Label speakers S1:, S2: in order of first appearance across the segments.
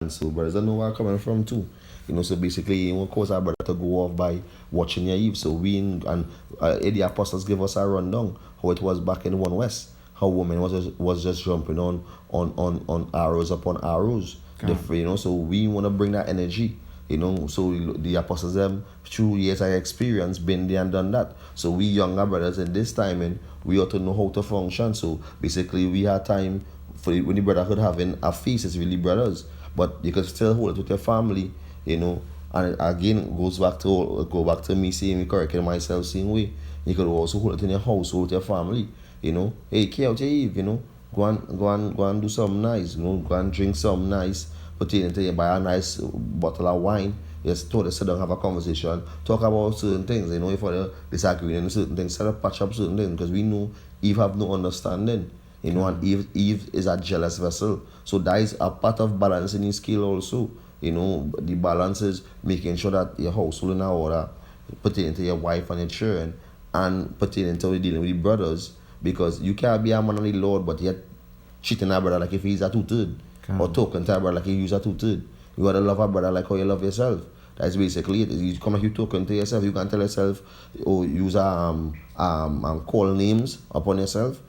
S1: So brothers don't know where I'm coming from too. So basically, cause our brother to go off by watching your Eve. So the apostles give us a rundown how it was back in the One West. How women was just jumping on arrows upon arrows. So we want to bring that energy. So the apostles them through years of experience been there and done that. So we younger brothers in this time and we ought to know how to function. So basically we had time for when the brotherhood having a feast, it's really brothers. But you can still hold it with your family, and again it go back to me saying me correcting myself same way. You could also hold it in your household with your family, Hey, care out your Eve, go and do something nice, go and drink something nice, put it into you buy a nice bottle of wine. Just to sit down, have a conversation, talk about certain things, if you're disagreeing on certain things, set up patch up certain things, because we know Eve have no understanding. And Eve is a jealous vessel. So that is a part of balancing the scale also. The balance is making sure that your household in order, put it into your wife and your children, and put it into dealing with the brothers. Because you can't be a man of the Lord, but yet cheating a brother like if he's a two-third. Or talking to a brother like he use a two-third. You gotta love a brother like how you love yourself. That's basically it. You come like you talking to yourself, you can tell yourself or use call names upon yourself.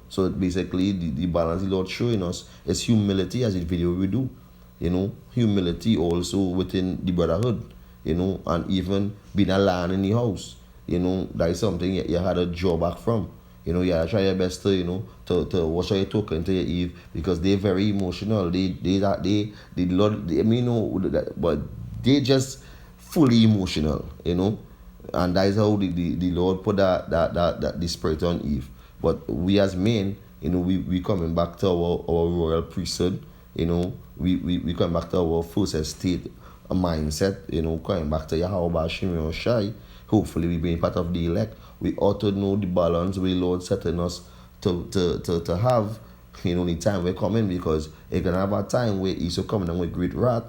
S1: So basically the balance the Lord showing us is humility as the video we do. Humility also within the brotherhood, and even being a lion in the house. That is something you had a draw back from. You had to try your best to watch how you talking to your Eve, because they're very emotional. The Lord, but they just fully emotional, and that is how the Lord put that the spirit on Eve. But we as men, we coming back to our royal priesthood, we come back to our first estate mindset, coming back to Yahweh Shimon Shai. Hopefully we being part of the elect. We ought to know the balance we Lord setting us to have, the time we're coming, because it can have a time where He's coming and with great wrath,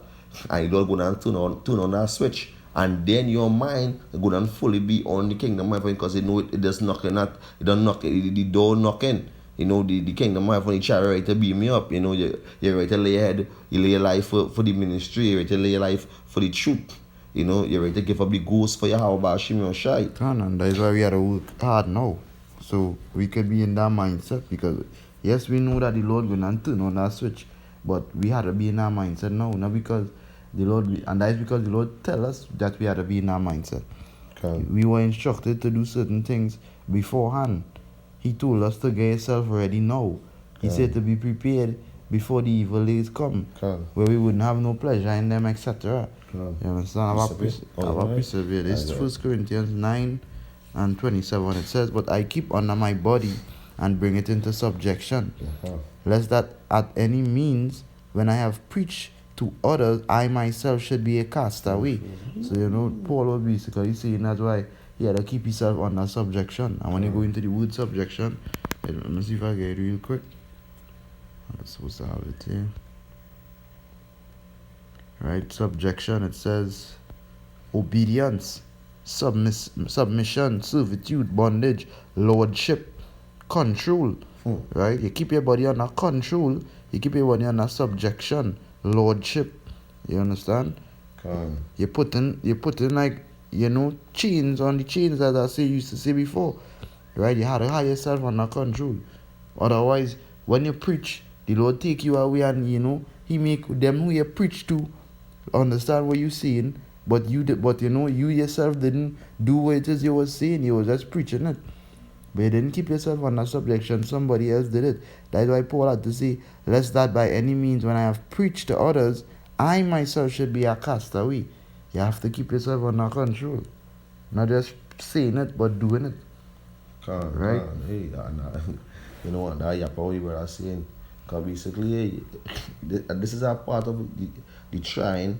S1: and Lord go down turn on that switch. And then your mind go down fully be on the kingdom of heaven, because it does knocking at it don't knock the door knocking. The kingdom of heaven, the child ready to beam me up. You're ready to lay your head, you lay your life for the ministry, you're ready to lay your life for the truth. You're ready to give up the ghost for your how about Shimon Shai.
S2: And that is why we have to work hard now. So we could be in that mindset, because yes, we know that the Lord gonna turn on that switch, but we had to be in that mindset now, not because the Lord, and that is because the Lord tell us that we had to be in that mindset.
S1: Okay.
S2: We were instructed to do certain things beforehand. He told us to get yourself ready now. He said to be prepared before the evil days come, where we wouldn't have no pleasure in them, etc. You understand? Our persevere. It's 1 Corinthians 9 and 27. It says, "But I keep under my body and bring it into subjection, lest that at any means, when I have preached to others, I myself should be a castaway." So, Paul was basically saying that's why he had to keep himself under subjection. And when you go into the word subjection, let me see if I get it real quick. I'm supposed to have it here. Right, subjection, it says obedience, submission, servitude, bondage, lordship, control. Right, you keep your body under control, you keep your body under subjection, lordship. You understand? You put in like chains on the chains that I used to say before. Right, you had to have yourself under control. Otherwise, when you preach, the Lord take you away, and He make them who you preach to understand what you're saying, but you yourself didn't do what it is you were saying. You were just preaching it, but you didn't keep yourself under subjection. Somebody else did it. That's why Paul had to say, "Lest that by any means, when I have preached to others, I myself should be a castaway." You have to keep yourself under control, not just saying it but doing it. Right?
S1: Hey, you know what? That what you were saying. Because basically, hey, this is a part of the trying,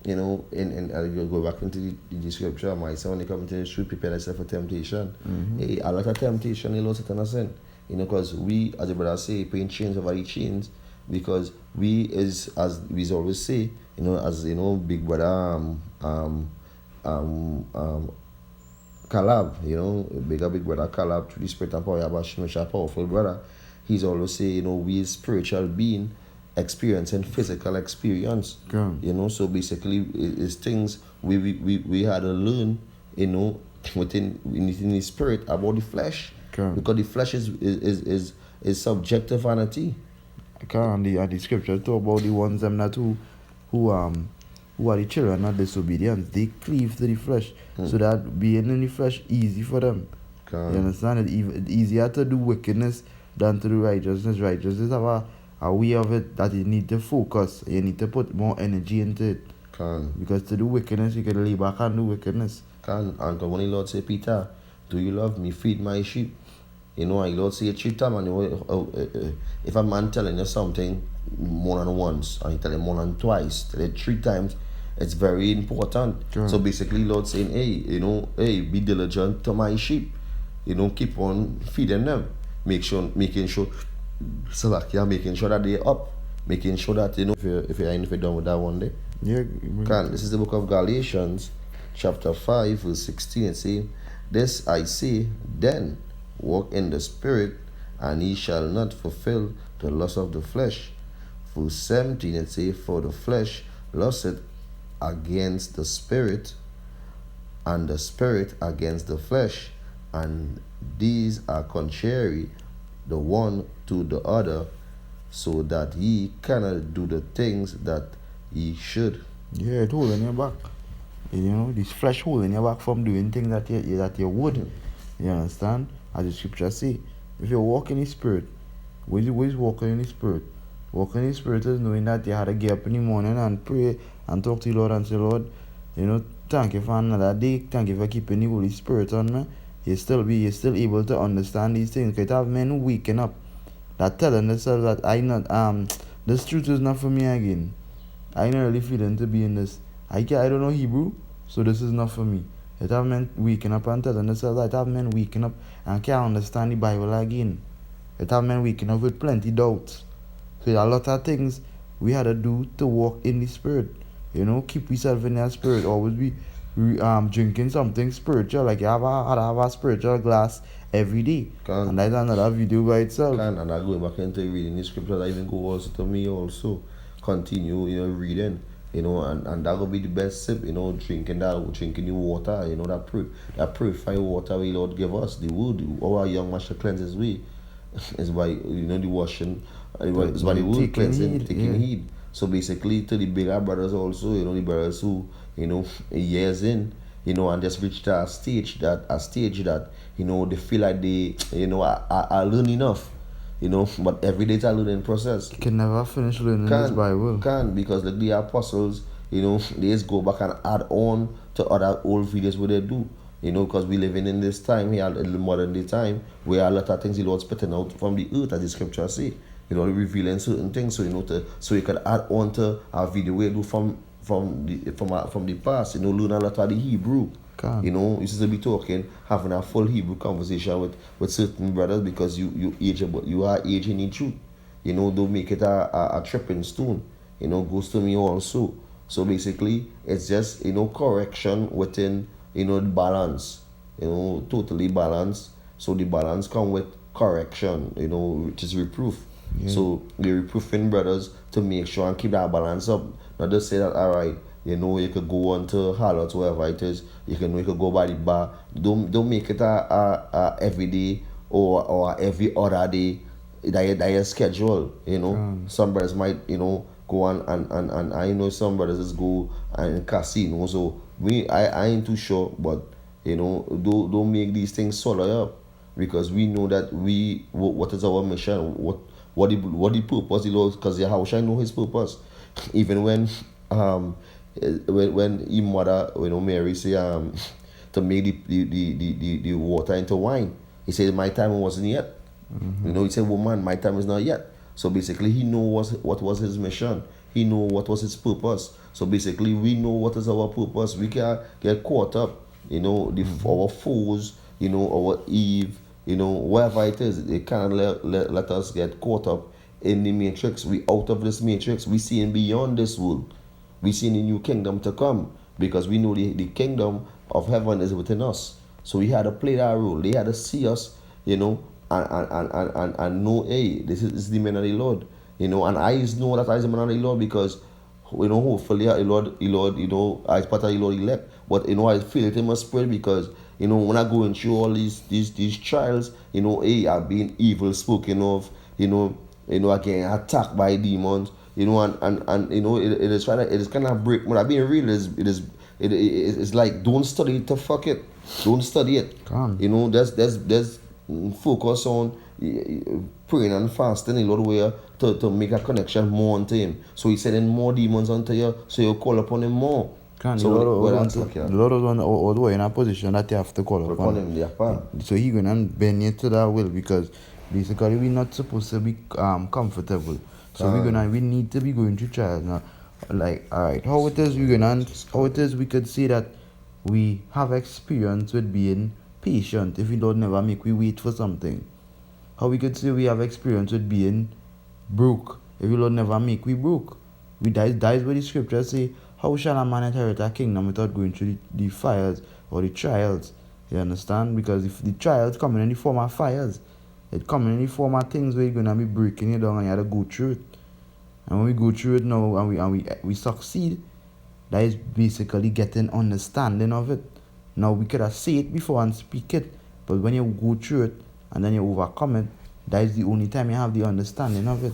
S1: and you go back into the scripture. My son, when they come to the truth, prepare yourself for temptation. Hey, a lot of temptation, the Lord set on us in. Because we, as the brother say, paying chains over the chains, because we as we always say, as big brother Caleb, big brother Caleb, through the spirit and power, a powerful brother. He's always say, we as spiritual being, experiencing physical experience.
S2: Come.
S1: You know, so basically it's things we had to learn, you know, within in the spirit about the flesh.
S2: Come.
S1: Because the flesh is subjective vanity.
S2: And the scripture talk about the ones them that who are the children of disobedience. They cleave to the flesh, so that being in the flesh easy for them. You understand? It's easier to do wickedness than to do righteousness. Righteousness have a way of it that you need to focus. You need to put more energy into it. Because to do wickedness, you can lay back and do wickedness.
S1: And when the Lord say, Peter, do you love me? Feed my sheep. You know, and the Lord say it 3 times. And if a man telling you something more than once, and you tell him more than twice, tell it 3 times, it's very important.
S2: Sure.
S1: So basically, Lord saying, hey, you know, hey, be diligent to my sheep. You know, keep on feeding them. Making sure that they're up. Making sure that, you know, if you're done with that one day.
S2: Yeah.
S1: This is the book of Galatians, chapter 5, verse 16. It says, this I say, then walk in the spirit, and ye shall not fulfill the lust of the flesh. Verse 17, it says, for the flesh lusteth against the spirit, and the spirit against the flesh, and these are contrary the one to the other, so that ye cannot do the things that ye should.
S2: Yeah, it holding your back. You know, this flesh holding your back from doing things that you would. You understand? As the scripture say, if you walk in the spirit, what is walking in the spirit? Walking in the spirit is knowing that you had to get up in the morning and pray and talk to the Lord and say, Lord, you know, thank you for another day. Thank you for keeping the Holy Spirit on me. You're still able to understand these things. Because you have men who waking up that telling themselves that this truth is not for me again. I not really feeling to be in this. I don't know Hebrew, so this is not for me. It have men waking up and telling themselves that. It have men waking up and can't understand the Bible again. It have men waking up with plenty doubts. So a lot of things we had to do to walk in the spirit. You know, keep yourself in that spirit. Always be drinking something spiritual. Like you have a spiritual glass every day. And that's another video by itself.
S1: And I go back into reading the scriptures. I even go also to me also. Continue, you know, reading. You know, and that will be the best sip, you know, drinking the water, you know, that purified water we Lord give us, the wood, our young master cleanses we is by, you know, the washing, it's by the wood cleansing, taking heed. So basically to the bigger brothers also, you know, the brothers who, you know, years in, you know, and just reached a stage that, you know, they feel like they, you know, I learn enough. You know, but every day it's a learning process.
S2: You can never finish learning this Bible.
S1: Because like the apostles, you know, they just go back and add on to other old videos where they do. You know, because we living in this time here, in the modern day time, where a lot of things the Lord spitting out from the earth, as the scripture say. You know, revealing certain things, so you know, so you can add on to a video we do from the past. You know, learn a lot of the Hebrew. You know, you used to be talking, having a full Hebrew conversation with certain brothers because you are aging in truth. You know, don't make it a tripping stone. You know, goes to me also. So basically, it's just, you know, correction within, you know, the balance. You know, totally balanced. So the balance come with correction, you know, which is reproof. Yeah. So we're reproofing brothers to make sure and keep that balance up. Not just say that, all right, you know, you could go on to Harlots, wherever it is. You could go by the bar. Don't make it a every day or every other day that you schedule. You know, some brothers might, you know, go on and I know some brothers just go and casino. So I ain't too sure, but you know, don't make these things solo up, because we know that what is our mission, what the purpose, the Lord, because how shall I know His purpose, even when his mother, you know, Mary say to make the water into wine, He said my time wasn't yet. You know, He said, woman, my time is not yet. So basically He knows what was His mission. He know what was His purpose. So basically we know what is our purpose. We can get caught up, you know, our foes, you know, our Eve, you know, wherever it is, they can't let us get caught up in the matrix. We out of this matrix. We seeing beyond this world. We see the new kingdom to come, because we know the kingdom of heaven is within us. So we had to play that role. They had to see us, you know, and know, hey, this is the man of the Lord. you know, and I know that I am not the Lord because, you know, hopefully the Lord, you know, I part of the Lord elect, but you know, I feel it in my spirit because, you know, when I going through all these trials, you know, I'm being evil spoken of, you know, I getting attacked by demons, you know, and you know, it is trying to, it is kind of break. When I'm being real, it's like don't study it to fuck it, don't study it.
S2: Come.
S1: You know, there's focus on praying and fasting in a lot of way to make a connection more onto him. So he's sending more demons onto you, so you call upon him more.
S2: Can
S1: So
S2: the Lord was on all in a position that you have to call upon
S1: him, yeah,
S2: so he gonna bend you to that will because basically we're not supposed to be comfortable. So we need to be going through trials now. Like alright, how it is we could say that we have experience with being patient if we don't never make we wait for something. How we could say we have experience with being broke if we don't never make we broke. That is what the scriptures say. How shall a man inherit a kingdom without going through the fires or the trials? You understand? Because if the trials come in the form of fires, it come in the form of things where you're gonna be breaking you down and you have to go through it. And when we go through it now and we succeed, that is basically getting understanding of it. Now we could have said it before and speak it, but when you go through it and then you overcome it, that is the only time you have the understanding of it.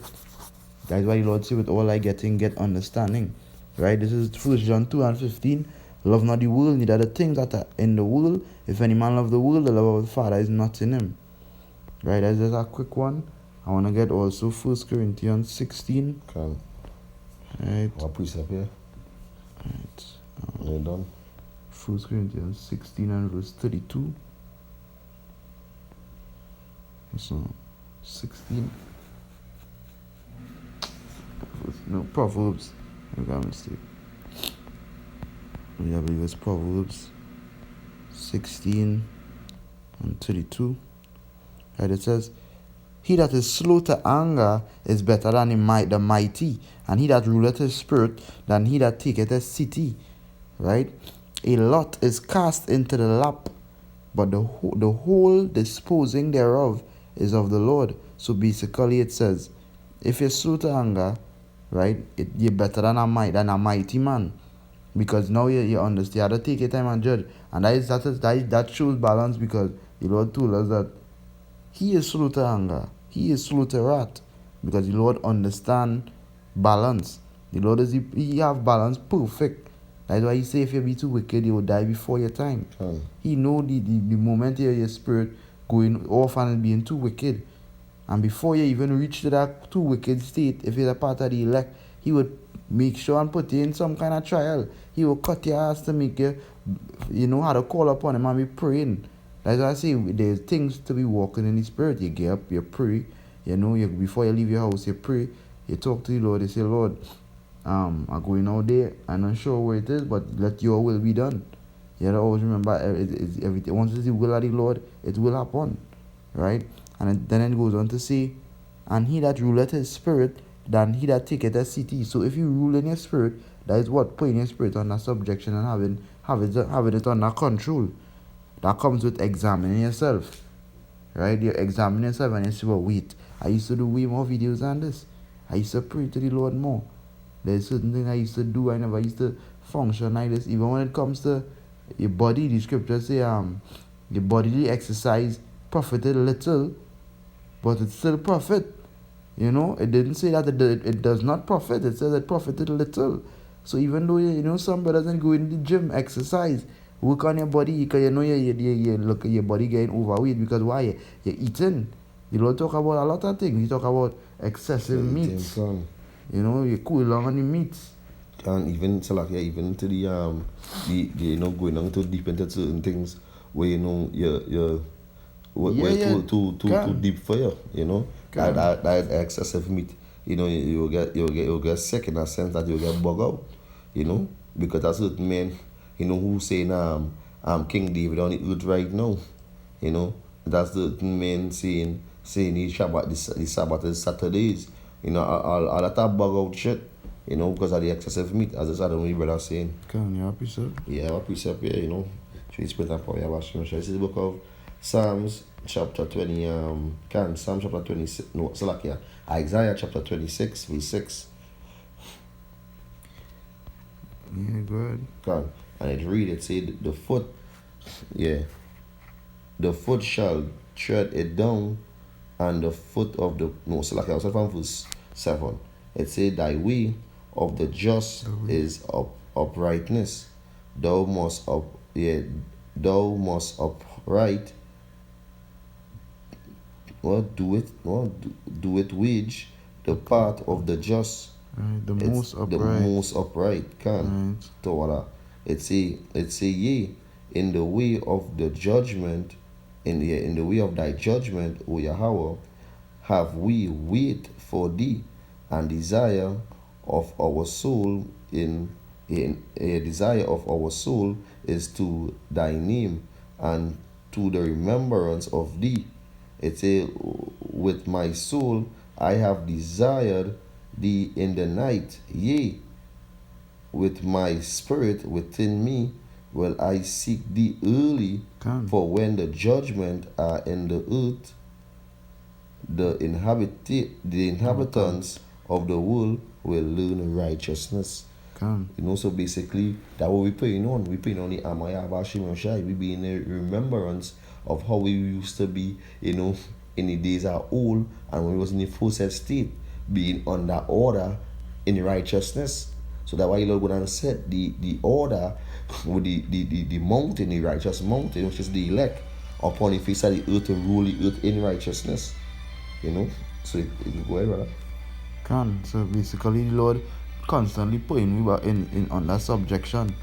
S2: That is why the Lord said, with all I get understanding. Right? This is 1 John 2:15. Love not the world, neither the things that are in the world. If any man love the world, the love of the Father is not in him. Right? That's just a quick one. I want to get also 1 Corinthians 16.
S1: Okay.
S2: Right.
S1: What precept here?
S2: Right.
S1: You're done.
S2: 1 Corinthians 16 and verse 32. So, 16. No, Proverbs. I got a mistake. I believe it's Proverbs 16 and 32. Right, it says, he that is slow to anger is better than the mighty, and he that ruleth his spirit than he that taketh a city. Right? A lot is cast into the lap, but the whole disposing thereof is of the Lord. So basically it says, if you're slow to anger, right, you're better than a mighty man. Because now you understand, you have to take your time and judge. And that shows balance because the Lord told us that he is slow to anger. He is slow to wrath. Because the Lord understand balance. The Lord he have balance perfect. That's why he say if you be too wicked, you will die before your time. He know the moment your spirit going off and being too wicked. And before you even reach to that too wicked state, if you're a part of the elect, he would make sure and put you in some kind of trial. He will cut your ass to make you know how to call upon him and be praying. That's why I say there's things to be walking in the spirit. You get up, you pray, before you leave your house, you pray, you talk to the Lord, you say, Lord, I'm going out there, I'm not sure where it is, but let your will be done. You know, always remember everything. Once it's the will of the Lord, it will happen. Right? And then it goes on to say, and he that ruleth his spirit, than he that taketh a city. So if you rule in your spirit, that is what putting your spirit under subjection and having it under control. That comes with examining yourself. Right? You examine yourself and you say, well, wait, I used to do way more videos than this. I used to pray to the Lord more. There's certain things I used to do, I never used to function like this. Even when it comes to your body, the scriptures say your bodily exercise profited little, but it's still profit. You know, it didn't say that it does not profit. It says it profited little. So even though some brothers don't go in the gym, exercise, work on your body, because you look at your body getting overweight because why? You're eating. You don't talk about a lot of things. You talk about excessive meats. You cool down on the meats.
S1: And even to the going on too deep into certain things where you're too deep for you. That excessive meat, you'll get sick in a sense that you'll get bugged out, because a certain man, who's saying King David on the earth right now, that's the man saying the Sabbath is Saturdays, all that bug out shit, because of the excessive meat, as I said, only brother saying.
S2: Can you precept?
S1: Yeah, precept, yeah, Should split up for you, this is the book of Psalms chapter 20, Psalm chapter 26, no, Salakia, Isaiah chapter 26, verse 6.
S2: Yeah, good.
S1: Can. And it read, it said, the foot, yeah, the foot shall tread it down, and the foot of the, no, Salakia, I was from verse 7. It said, thy way of the just is uprightness. Thou must upright. Do it wage the path of the just.
S2: Right, the most upright.
S1: The most upright can.
S2: Right.
S1: Torah. It say yea, in the way of the judgment, in the way of thy judgment, O Yahweh, have we wait for thee, and desire of our soul in a desire of our soul is to thy name and to the remembrance of thee. It say, with my soul I have desired thee in the night, yea, with my spirit within me will I seek thee early.
S2: Come.
S1: For when the judgment are in the earth, the inhabitants of the world will learn righteousness.
S2: Come.
S1: You know, so basically that what we praying on. We praying on the Amaya Bashim Shai. We be in a remembrance of how we used to be, you know, in the days of old, and when we was in the first state, being under order in righteousness. So that's why the Lord would have set the order with the mountain, the righteous mountain, which is the elect, upon the face of the earth to rule the earth in righteousness. You know? So it go ahead, brother.
S2: So basically the Lord constantly putting we in under subjection.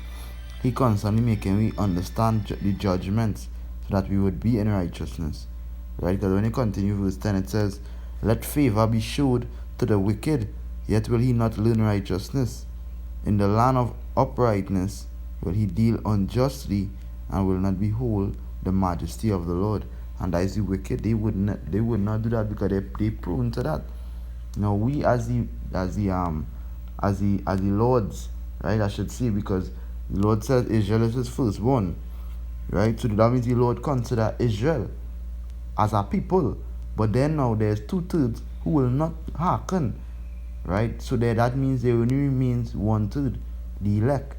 S2: He constantly making we understand the judgments so that we would be in righteousness. Right? Because when you continue verse 10 it says, let favor be showed to the wicked, yet will he not learn righteousness. In the land of uprightness will he deal unjustly, and will not behold the majesty of the Lord. And as the wicked, they would not do that because they prone to that. Now we as the Lord's, right, I should say, because the Lord says Israel is his firstborn. Right? So that means the Lord consider Israel as a people. But then now there's 2/3 who will not hearken. Right? So that means there only remains 1/3, the elect.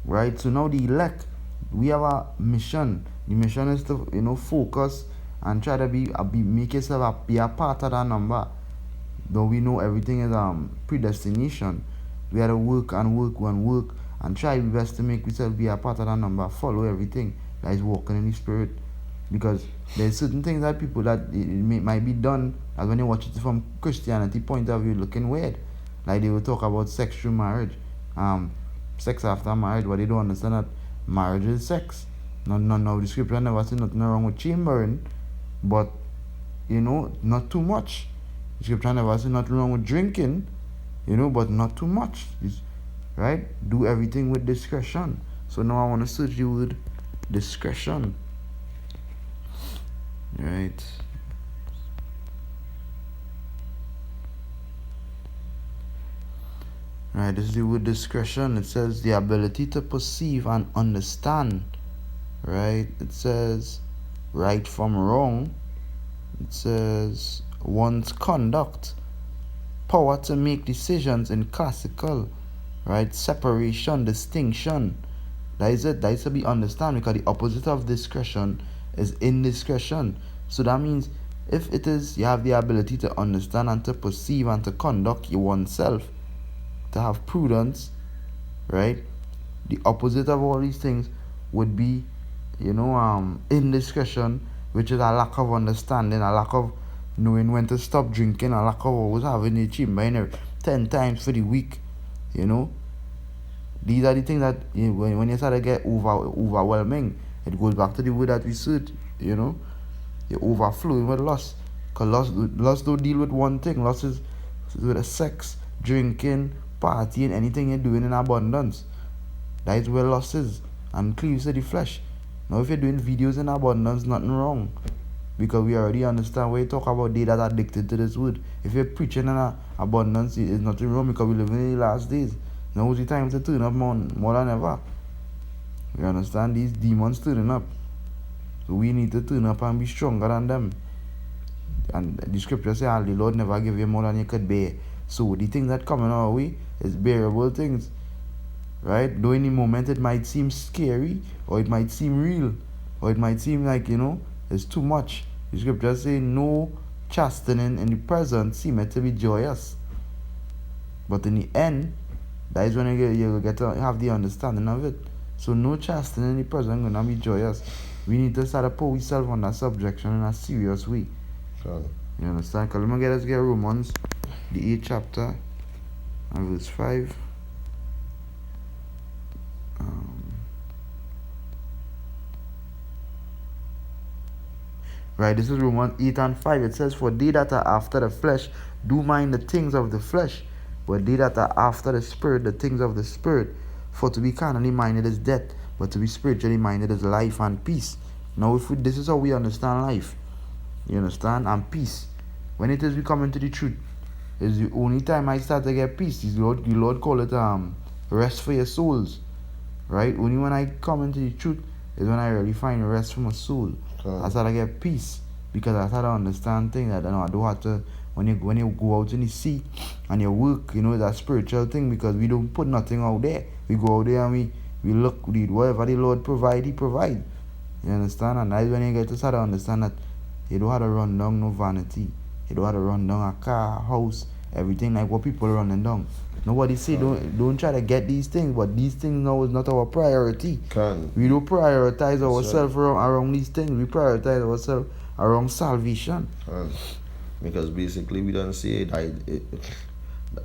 S2: Right? So now the elect, we have a mission. The mission is to, you know, focus and try to make yourself be a part of that number. Though we know everything is predestination, we have to work and try our best to make ourselves be a part of that number. Follow everything that is walking in the spirit, because there's certain things that people that might be done as when you watch it from Christianity point of view looking weird. Like they will talk about sex through marriage, sex after marriage, but they don't understand that marriage is sex. No, the scripture never said nothing wrong with chambering, but you know, not too much. The scripture never said nothing wrong with drinking, you know, but not too much. Right? Do everything with discretion. So now I want to search the word discretion. Right. Right, this is the word discretion. It says the ability to perceive and understand. Right? It says right from wrong. It says one's conduct. Power to make decisions in classical. Right? Separation, distinction. That is it. That is to be understand, because the opposite of discretion is indiscretion. So that means if it is you have the ability to understand and to perceive and to conduct oneself, to have prudence, right? The opposite of all these things would be, you know, indiscretion, which is a lack of understanding, a lack of knowing when to stop drinking, a lack of always having a chamber 10 times for the week, you know. These are the things that when you start to get overwhelming, it goes back to the word that we said, you know. You're overflowing with lust. Because lust don't deal with one thing. Lust is with a sex, drinking, partying, anything you're doing in abundance. That is where lust is. And cleaves to the flesh. Now if you're doing videos in abundance, nothing wrong. Because we already understand when you talk about they that are addicted to this word. If you're preaching in abundance, it's nothing wrong, because we live in the last days. Now is the time to turn up more than ever. You understand? These demons turning up. So we need to turn up and be stronger than them. And the scripture says, the Lord never give you more than you could bear. So the things that coming our way is bearable things. Right? Though in the moment it might seem scary, or it might seem real, or it might seem like, it's too much. The scripture says, no chastening in the present seemeth to be joyous. But in the end, that is when you get to have the understanding of it. So no chastening in the present gonna be joyous. We need to start to put ourselves on that subjection in a serious way.
S1: Sure.
S2: You understand? Because let's get Romans, the 8th chapter, and verse 5. Right, this is Romans 8 and 5. It says, for they that are after the flesh do mind the things of the flesh, but they that are after the spirit, the things of the spirit. For to be carnally minded is death, but to be spiritually minded is life and peace. Now, this is how we understand life. You understand? And peace. When it is we come into the truth, is the only time I start to get peace. The Lord call it rest for your souls. Right? Only when I come into the truth is when I really find rest for my soul. I start to get peace, because I start to understand things that I don't have to. When you go out in the sea and you work, it's a spiritual thing, because we don't put nothing out there. We go out there and we look, whatever the Lord provide, He provide. You understand? And that's when you get to start to understand that you don't have to run down no vanity. You don't have to run down a car, a house, everything like what people are running down. Nobody say don't try to get these things, but these things now is not our priority. We don't prioritize ourselves around these things. We prioritize ourselves around salvation.
S1: Because basically we don't see it.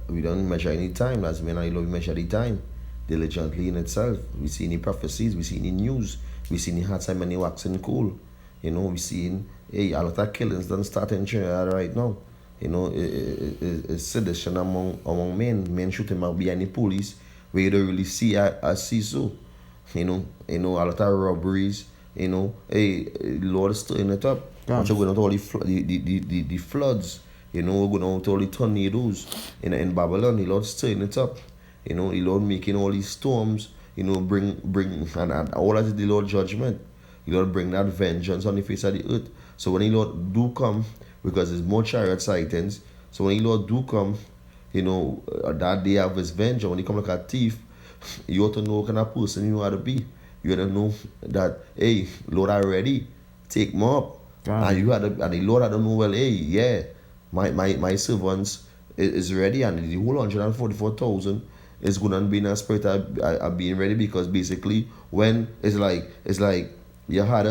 S1: We don't measure any time. As men and we measure the time diligently in itself. We see any prophecies, we see any news, we see any hard time and waxing cool. We see a lot of killings done start in Trinidad right now. It's sedition among men. Men shooting out behind the police where you don't really see so. A lot of robberies. Lord is stirring it up. We're going out all the floods. We're going out all the tornadoes in Babylon. The Lord stirring it up. The Lord making all these storms. Bring and all that is the Lord judgment. The Lord bring that vengeance on the face of the earth. So when the Lord do come, because there's more chariot sightings, so when the Lord do come, that day of His vengeance, when He come like a thief, you ought to know what kind of person you ought to be. You ought to know that, hey, Lord, I'm ready. Take me up. And the Lord had to know, well, hey, yeah, my servants is ready, and the whole 144,000 is going to be in a spirit of being ready, because basically when it's like you had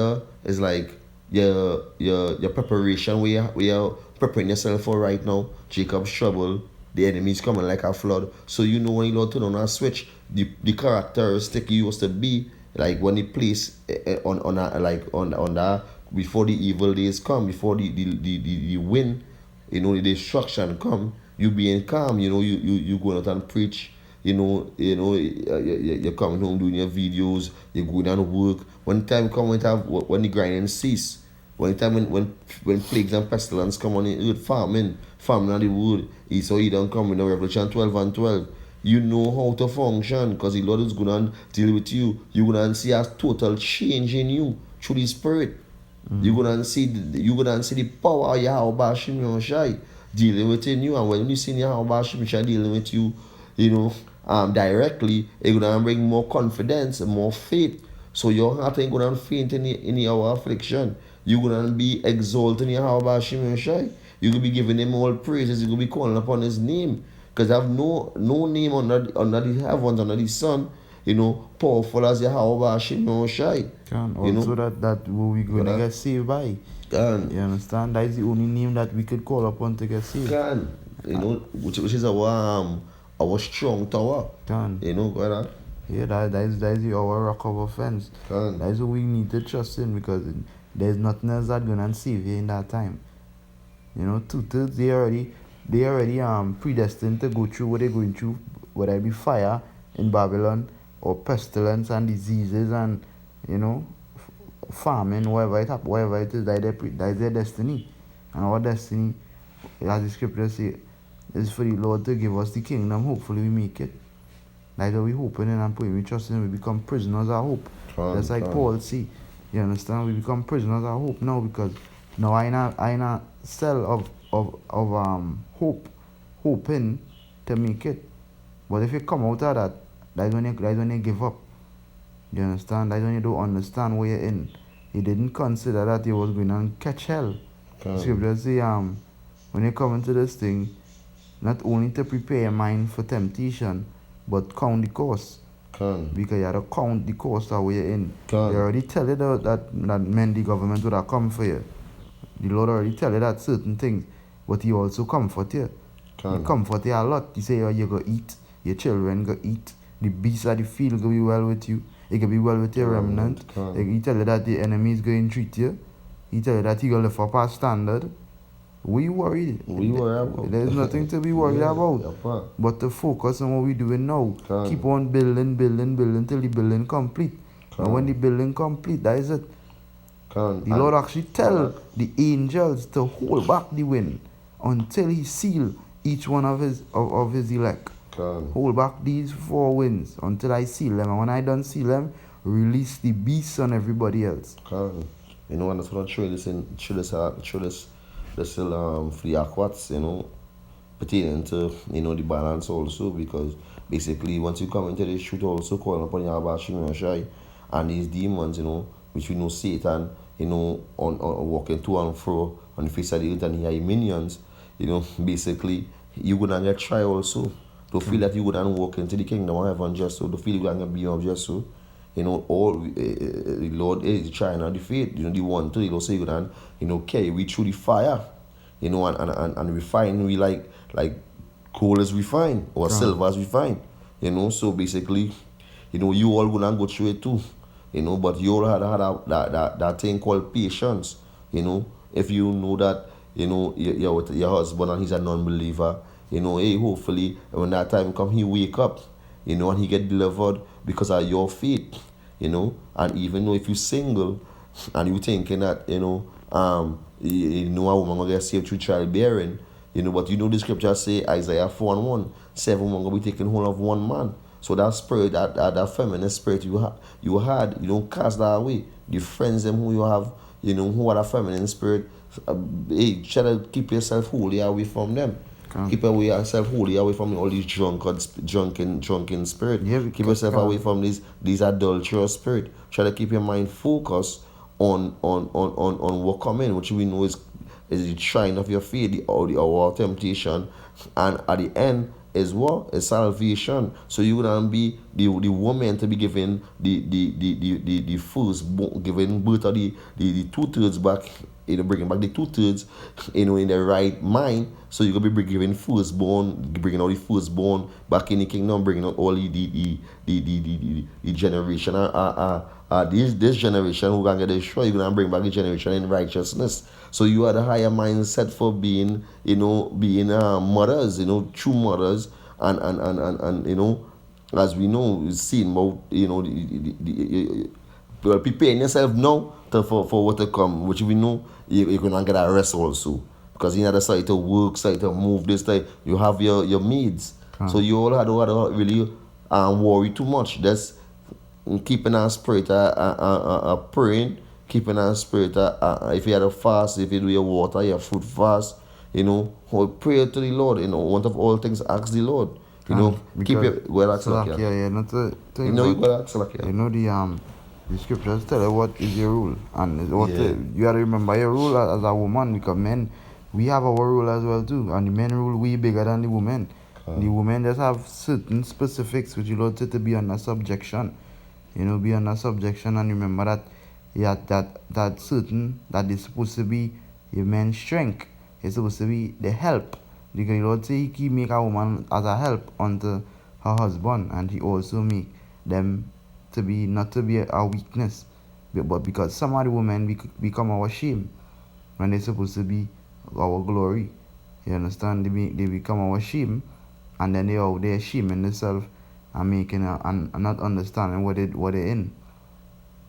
S1: it's like your preparation where you're preparing yourself for right now. Jacob's trouble, the enemy is coming like a flood. So when the Lord turn on a switch, the characteristic you used to be, like when He place on that before the evil days come, before the wind, the destruction come, you being calm, you going out and preach. You're coming home doing your videos, you're going down to work. When time come, when the grinding cease, when plagues and pestilence come on the earth, farming on the wood, so He don't come in Revelation 12 and 12. You know how to function, because the Lord is going to deal with you. You're going to see a total change in you through the Spirit. You're going to see the power of Yahweh Hashem Yoshai dealing within you. And when you see Yahweh Hashem Yoshai dealing with you, directly, it's going to bring more confidence and more faith. So your heart ain't going to faint in your affliction. You're going to be exalting Yahweh Hashem Yoshai. You're going to be giving Him all praises. You're going to be calling upon His name. Because I have no name under the heavens, under the sun, powerful as Yahweh Hashem Yoshai.
S2: Also that we're going to get saved by. You understand? That is the only name that we could call upon to get saved.
S1: Which is our strong tower. Brother.
S2: Yeah, that is our rock of offense. That is what we need to trust in, because there's nothing else that's gonna save you in that time. 2/3 they already predestined to go through what they're going through, whether it be fire in Babylon or pestilence and diseases and famine, whatever it is, that is their destiny. And our destiny, as the scripture says, is for the Lord to give us the kingdom. Hopefully we make it. That's what we hoping and praying. We trust in, we become prisoners of hope. Just like Paul see. You understand? We become prisoners of hope now because now I not cell of hoping to make it. But if you come out of that, that's when you give up. You understand? That's when you don't understand where you're in. You didn't consider that you was going to catch hell. Scripture say when you come into this thing, not only to prepare your mind for temptation, but count the cost. Because you have to count the cost of where you're in. They already tell you that men, the government would have come for you. The Lord already tell you that certain things, but He also comfort you. He comfort you a lot. He say, oh, you go eat, your children go eat, the beasts of the field go be well with you. It can be well with your remnant. He tell you that the enemy is going to treat you. He tell you that he going to live up our standard. We worried. There's nothing to be worried about. But to focus on what we're doing now. Keep on building till the building complete. And when the building complete, that is it. The Lord actually tell the angels to hold back the wind until He seal each one of his elect. Hold back these 4 winds until I seal them. And when I done seal them, release the beasts on everybody else.
S1: You know, and that's what I'm showing this still for the aquats, you know, pertaining to, you know, the balance also, because basically once you come into this truth also calling upon Yahweh Shai and these demons, you know, which we know Satan, you know, on walking to and fro on the face of the earth and he minions, you know, basically you're gonna get try also to feel that you gonna walk into the kingdom of heaven just so, to feel you're gonna be of just so. You know, all the Lord is trying to defeat, you know, the one to, you know, so you can, you know, carry we through the fire, you know, and refine we like coal is refined or silver is refined, you know. So basically, you know, you all gonna go through it too, you know, but you all had that thing called patience, you know. If you know that, you know, you're with your husband and he's a non-believer, you know, hey, hopefully when that time come, he wake up, you know, and he get delivered because of your faith, you know. And even though if you're single and you thinking that, you know, you know, a woman gonna get saved through childbearing, you know, but you know the scripture say Isaiah 4:1, 7 women gonna be taken hold of one man. So that spirit, that feminine spirit you had, you don't cast that away. The friends them who you have, you know, who are a feminine spirit, hey, try to keep yourself holy away from them. Keep yourself holy away from all these drunken spirit. Keep yourself away from these adulterous spirit. Try to keep your mind focused on what coming, which we know is the shrine of your faith, the hour of temptation, and at the end is what? Is salvation. So you wouldn't be the woman to be given the first giving birth of the 2/3 back, you know, bringing back the 2/3, you know, in the right mind. So you're gonna be giving firstborn, bringing all the firstborn back in the kingdom, bringing out all the generation. This generation who gonna get destroyed, you're gonna bring back the generation in righteousness. So you had a higher mindset for being, you know, mothers, you know, true mothers, and you know, as we know, seeing about, you know, well, preparing yourself now for what to come, which we know you're gonna get a rest also, because you know the side to work, side to move, this time you have your needs. So you all had to really worry too much. That's keeping our spirit praying, keeping our spirit if you had a fast, if you do your water, your fruit fast, you know, pray to the Lord, you know, one of all things ask the Lord, you know, keep it well. That's like,
S2: not to
S1: you know, you got to like,
S2: you know, the scriptures tell you what is your rule, and what you got to remember your rule as a woman, because men, we have our rule as well too, and the men rule way bigger than the women. The women just have certain specifics which you Lord to be under subjection, you know, be under subjection, and remember that that certain that is supposed to be your man's strength, it's supposed to be the help, because the Lord say He make a woman as a help unto her husband, and He also make them to be not to be a weakness, but because some of the women become our shame when they're supposed to be our glory. You understand? They become our shame, and then they're shaming themselves and making and not understanding what they're in.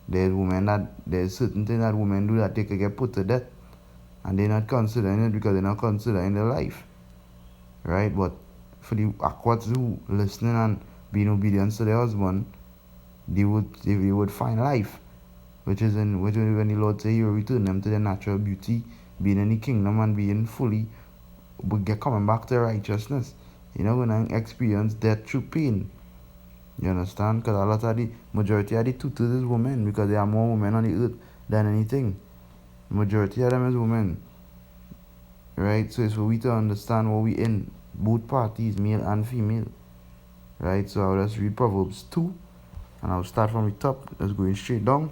S2: There's certain things that women do that they could get put to death, and they're not considering it because they're not considering their life, right? But for the aquats who listening and being obedient to their husband, they would find life which is when the Lord say He will return them to their natural beauty, being in the kingdom and being fully, but get coming back to righteousness. You're not gonna experience death through pain. You understand? Because a lot of the majority of the tutors is women, because there are more women on the earth than anything. Majority of them is women. Right? So it's for we to understand what we in, both parties, male and female. Right? So I'll just read Proverbs 2, and I'll start from the top, just going straight down.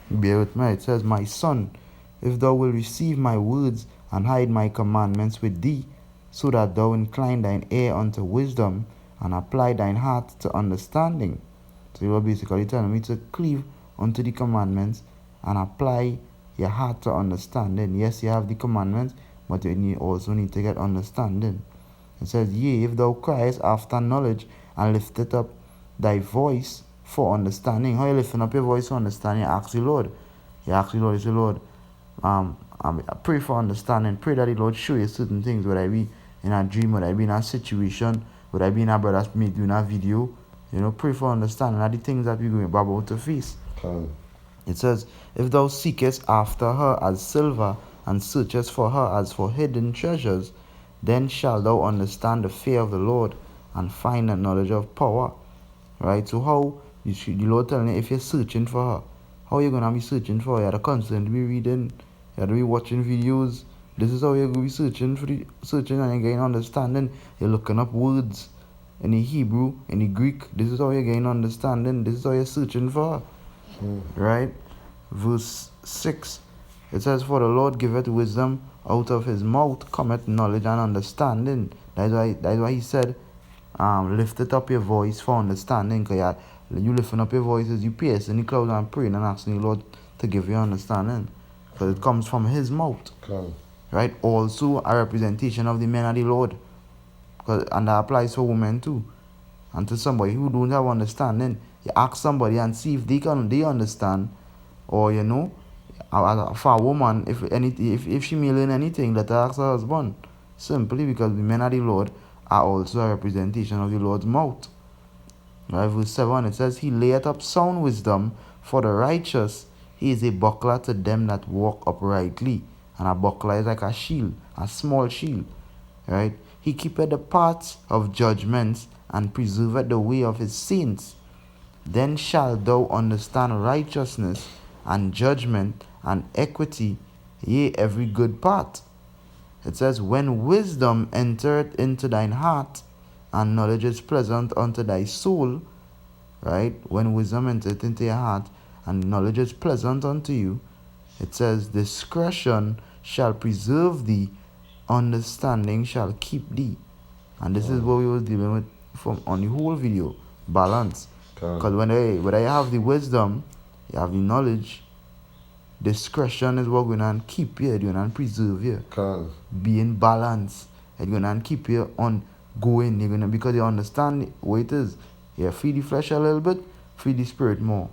S2: Bear with me. It says, My son, if thou wilt receive my words and hide my commandments with thee, so that thou incline thine ear unto wisdom and apply thine heart to understanding. So you are basically telling me to cleave unto the commandments and apply your heart to understanding. Yes, you have the commandments, but you also need to get understanding. It says, Yea, if thou criest after knowledge and lifteth up thy voice for understanding. How you lifting up your voice for understanding? You ask the Lord. You ask the Lord, you say, Lord, I pray for understanding. Pray that the Lord show you certain things. Would I be in a dream? Would I be in a situation? Would I be in a brother's meet doing a video? Pray for understanding. Are the things that we're going about to face. It says, If thou seekest after her as silver, and searchest for her as for hidden treasures, then shalt thou understand the fear of the Lord, and find the knowledge of power. Right? So how the Lord telling you, if you're searching for her, how are you gonna be searching for her? You have to constantly be reading, you have to be watching videos. This is how you're gonna be searching and you're getting understanding. You're looking up words in the Hebrew, in the Greek. This is how you're getting understanding. This is how you're searching for her. Right? Verse 6. It says, For the Lord giveth wisdom, out of his mouth cometh knowledge and understanding. That's why he said, lift it up your voice for understanding. Because you lifting up your voices, you piercing the clouds and praying and asking the Lord to give you understanding. Because it comes from his mouth. Right? Also a representation of the men of the Lord. And that applies for women too. And to somebody who don't have understanding, you ask somebody and see if they understand. Or for a woman, if she may learn anything, let her ask her husband. Simply because the men of the Lord are also a representation of the Lord's mouth. Right, verse 7, it says, He layeth up sound wisdom for the righteous. He is a buckler to them that walk uprightly. And a buckler is like a shield, a small shield. Right? He keepeth the paths of judgments and preserveth the way of his saints. Then shalt thou understand righteousness and judgment and equity, yea, every good path. It says, When wisdom entereth into thine heart, and knowledge is pleasant unto thy soul, right? When wisdom entereth into your heart, and knowledge is pleasant unto you, it says, Discretion shall preserve thee, understanding shall keep thee. And this is what we were dealing with on the whole video. Balance. Because when I have the wisdom, you have the knowledge, discretion is what going to keep you, it's going to preserve you. Being balanced, it's going to keep you on going. You're gonna, because you understand what it is. You feed the flesh a little bit, feed the spirit more.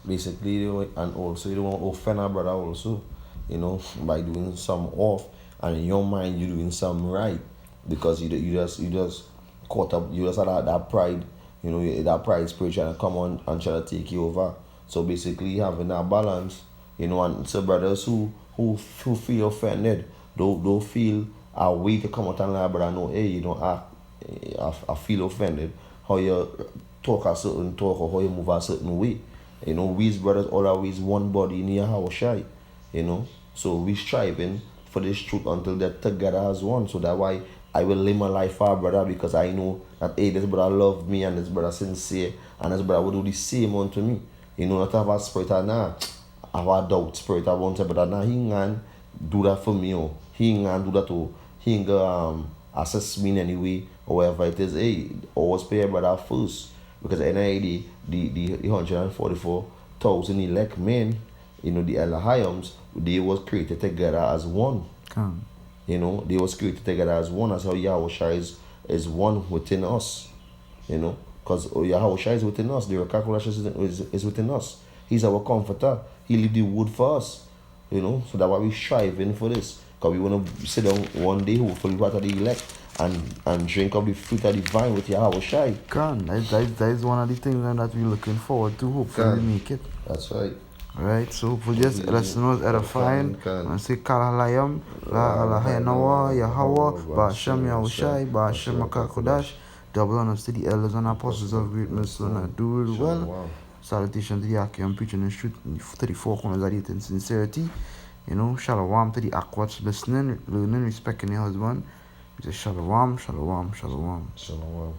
S1: Basically, and also you don't want to offend a brother also, by doing some off, and in your mind you're doing some right, because you just caught up, you just had that pride, that pride spirit trying to come on and try to take you over. So basically having that balance, and so brothers who feel offended, don't feel a way to come out and let brother know, hey, you don't I feel offended how you talk a certain talk or how you move a certain way. We as brothers all always one body in your house shy. So we striving for this truth until they're together as one. So that's why I will live my life for our brother, because I know that hey, this brother love me and this brother sincere and this brother will do the same unto me. Not have a spirit of I have a doubt spirit. I want to, but now he can do that for me. He can do that too. He can assess me in any way or whatever it is. Hey, always pay your brother first, because NID the 144,000 elect men, the Elohaims, they was created together as one. They was created together as one. That's how Yahweh is one within us. Because Yahweh is within us. The Rekakulashis is within us. He's our comforter. He leave the wood for us. So that's why we striving for this. Because we want to sit down one day, hopefully part of the elect, and drink of the fruit of the vine with Yahweh Shai.
S2: That is one of the things that we're looking forward to. Hopefully we make it.
S1: That's right.
S2: Right, so for this lesson was edifying. And say Kalalayam, La Alahayanawa, Yahawa, Ba'ashem Yahushai, Ba'ashem Makakodash, double honors to the elders and apostles of great mercy and do it well. Salutation to the Akim preaching the truth to the four corners of it in sincerity. You know, shalom to the Akwats listening, learning, respecting your husband. We say shalom, shalom, shalom.
S1: Shalom.